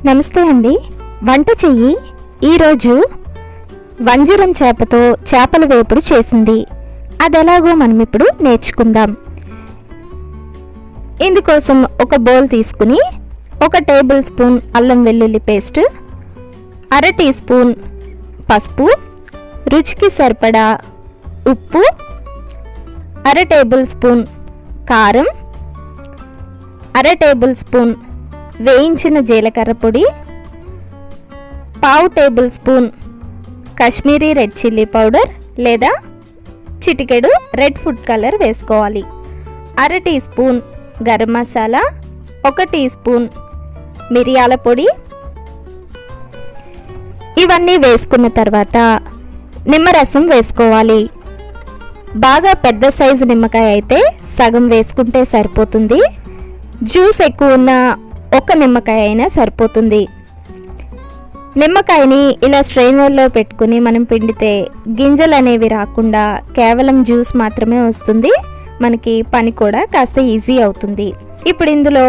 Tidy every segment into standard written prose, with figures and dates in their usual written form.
నమస్తే అండి. వంట చెయ్యి ఈరోజు వంజరం చేపతో చేపల వేపుడు చేసింది. అది ఎలాగో మనం ఇప్పుడు నేర్చుకుందాం. ఇందుకోసం ఒక బౌల్ తీసుకుని 1 టేబుల్ స్పూన్ అల్లం వెల్లుల్లి పేస్ట్, 1/2 టీ స్పూన్ పసుపు, రుచికి సరిపడా ఉప్పు, 1/2 టేబుల్ స్పూన్ కారం, 1/2 టేబుల్ స్పూన్ వేయించిన జీలకర్ర పొడి, 1/2 tablespoon Kashmiri red chilli powder లేదా చిటికెడు రెడ్ ఫుడ్ కలర్ వేసుకోవాలి. 1/2 teaspoon garam masala, 1 teaspoon మిరియాల పొడి. ఇవన్నీ వేసుకున్న తర్వాత నిమ్మరసం వేసుకోవాలి. బాగా పెద్ద సైజు నిమ్మకాయ అయితే సగం వేసుకుంటే సరిపోతుంది. జ్యూస్ ఎక్కువ ఉన్న 1 నిమ్మకాయ అయినా సరిపోతుంది. నిమ్మకాయని ఇలా స్ట్రైనర్లో పెట్టుకుని మనం పిండితే గింజలు అనేవి రాకుండా కేవలం జ్యూస్ మాత్రమే వస్తుంది. మనకి పని కూడా కాస్త ఈజీ అవుతుంది. ఇప్పుడు ఇందులో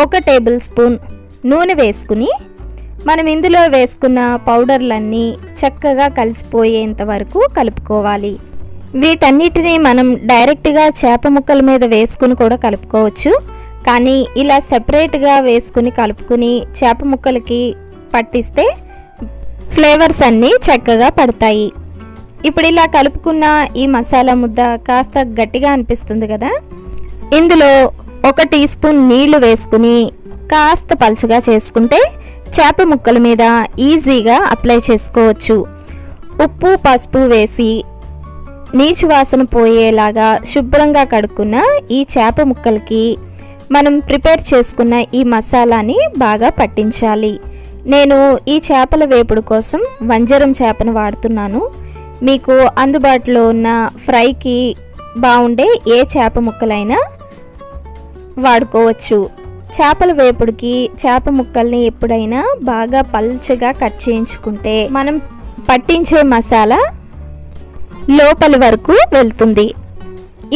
1 టేబుల్ స్పూన్ నూనె వేసుకుని మనం ఇందులో వేసుకున్న పౌడర్లన్నీ చక్కగా కలిసిపోయేంత వరకు కలుపుకోవాలి. వీటన్నిటిని మనం డైరెక్ట్గా చేప ముక్కల మీద వేసుకుని కూడా కలుపుకోవచ్చు. కానీ ఇలా సెపరేట్గా వేసుకుని కలుపుకుని చేప ముక్కలకి పట్టిస్తే ఫ్లేవర్స్ అన్నీ చక్కగా పడతాయి. ఇప్పుడు ఇలా కలుపుకున్న ఈ మసాలా ముద్ద కాస్త గట్టిగా అనిపిస్తుంది కదా, ఇందులో 1 టీ స్పూన్ నీళ్లు వేసుకుని కాస్త పలుచగా చేసుకుంటే చేప ముక్కల మీద ఈజీగా అప్లై చేసుకోవచ్చు. ఉప్పు పసుపు వేసి నీచు వాసన పోయేలాగా శుభ్రంగా కడుక్కున్న ఈ చేప ముక్కలకి మనం ప్రిపేర్ చేసుకున్న ఈ మసాలాని బాగా పట్టించాలి. నేను ఈ చేపల వేపుడు కోసం వంజరం చేపను వాడుతున్నాను. మీకు అందుబాటులో ఉన్న ఫ్రైకి బాగుండే ఏ చేప ముక్కలైనా వాడుకోవచ్చు. చేపల వేపుడికి చేప ముక్కల్ని ఎప్పుడైనా బాగా పల్చగా కట్ చేయించుకుంటే మనం పట్టించే మసాలా లోపలి వరకు వెళ్తుంది.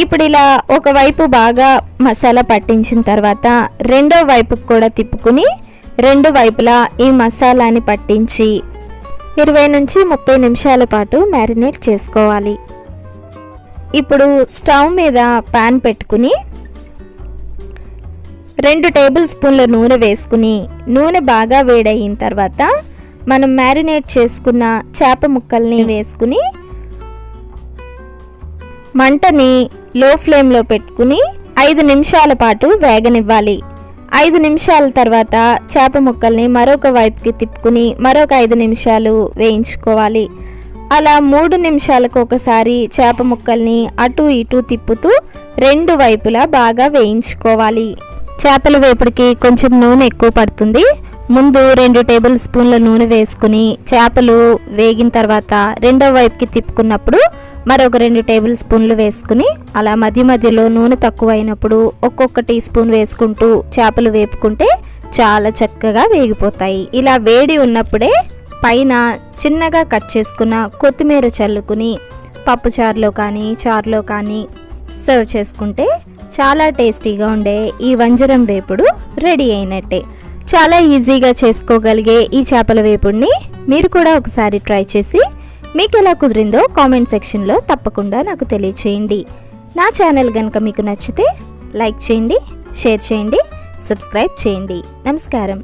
ఇప్పుడు ఇలా ఒకవైపు బాగా మసాలా పట్టించిన తర్వాత రెండో వైపుకు కూడా తిప్పుకుని 2 వైపులా ఈ మసాలాని పట్టించి 20 నుంచి 30 నిమిషాల పాటు మ్యారినేట్ చేసుకోవాలి. ఇప్పుడు స్టవ్ మీద పాన్ పెట్టుకుని 2 టేబుల్ స్పూన్ల నూనె వేసుకుని నూనె బాగా వేడయిన తర్వాత మనం మ్యారినేట్ చేసుకున్న చేప ముక్కల్ని వేసుకుని మంటని లో ఫ్లేమ్లో పెట్టుకుని 5 నిమిషాల పాటు వేగనివ్వాలి. 5 నిమిషాల తర్వాత చేప ముక్కల్ని మరొక వైపుకి తిప్పుకుని మరొక 5 నిమిషాలు వేయించుకోవాలి. అలా 3 నిమిషాలకు ఒకసారి చేప ముక్కల్ని అటు ఇటు తిప్పుతూ 2 వైపులా బాగా వేయించుకోవాలి. చేపల వేపుడికి కొంచెం నూనె ఎక్కువ పడుతుంది. ముందు 2 టేబుల్ స్పూన్ల నూనె వేసుకుని చేపలు వేగిన తర్వాత రెండో వైపుకి తిప్పుకున్నప్పుడు మరొక 2 టేబుల్ స్పూన్లు వేసుకుని అలా మధ్య మధ్యలో నూనె తక్కువ అయినప్పుడు ఒక్కొక్క టీ స్పూన్ వేసుకుంటూ చేపలు వేపుకుంటే చాలా చక్కగా వేగిపోతాయి. ఇలా వేడి ఉన్నప్పుడే పైన చిన్నగా కట్ చేసుకున్న కొత్తిమీర చల్లుకుని పప్పుచారులో కానీ చారులో కానీ సర్వ్ చేసుకుంటే చాలా టేస్టీగా ఉండే ఈ వంజరం వేపుడు రెడీ అయినట్టే. చాలా ఈజీగా చేసుకోగలిగే ఈ చేపల వేపుడిని మీరు కూడా ఒకసారి ట్రై చేసి మీకు ఎలా కుదిరిందో కామెంట్ సెక్షన్లో తప్పకుండా నాకు తెలియచేయండి. నా ఛానల్ కనుక మీకు నచ్చితే లైక్ చేయండి, షేర్ చేయండి, సబ్స్క్రైబ్ చేయండి. నమస్కారం.